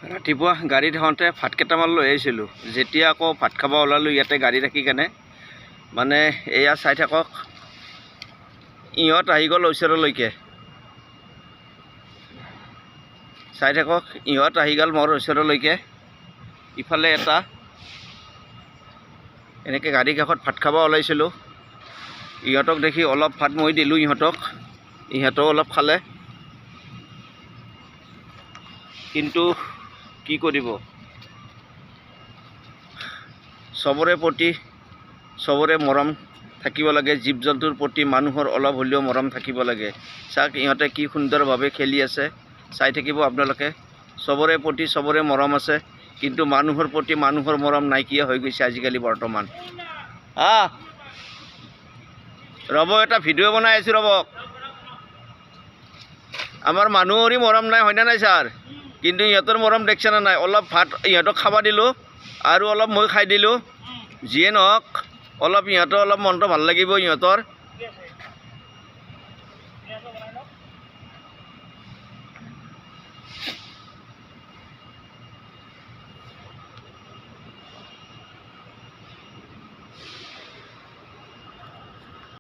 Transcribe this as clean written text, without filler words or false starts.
ৰাতিপুৱা গাড়ীত হওঁতে ভাত কেইটামান লৈ আহিছিলোঁ। যেতিয়া আকৌ ভাত খাব ওলালোঁ ইয়াতে গাড়ী ৰাখি কেনে, মানে এয়া চাই থাকক, ইহঁত আহি গ'ল ওচৰলৈকে। চাই থাকক, ইহঁত আহি গ'ল মোৰ ওচৰলৈকে। ইফালে এটা এনেকৈ গাড়ী কাষত ভাত খাব ওলাইছিলোঁ। ইহঁতক দেখি অলপ ভাত মই দিলোঁ ইহঁতক, ইহঁতেও অলপ খালে। কিন্তু কি কৰিব, চবৰে প্ৰতি চবৰে মৰম থাকিব লাগে। জীৱ জন্তুৰ প্ৰতি মানুহৰ অলপ হ'লেও মৰম থাকিব লাগে। চাওক ইহঁতে কি সুন্দৰভাৱে খেলি আছে, চাই থাকিব আপোনালোকে। চবৰে প্ৰতি চবৰে মৰম আছে, কিন্তু মানুহৰ প্ৰতি মানুহৰ মৰম নাইকিয়া হৈ গৈছে আজিকালি বৰ্তমান। ৰ'ব, এটা ভিডিঅ' বনাই আছোঁ ৰ'ব। আমাৰ মানুহৰে মৰম নাই, হয়নে নাই ছাৰ? কিন্তু ইহঁতৰ মৰম দেখিছেনে নাই? অলপ ভাত ইহঁতক খাব দিলোঁ আৰু অলপ মই খাই দিলোঁ। যিয়ে নহওক, অলপ ইহঁতৰ অলপ মনটো ভাল লাগিব ইহঁতৰ।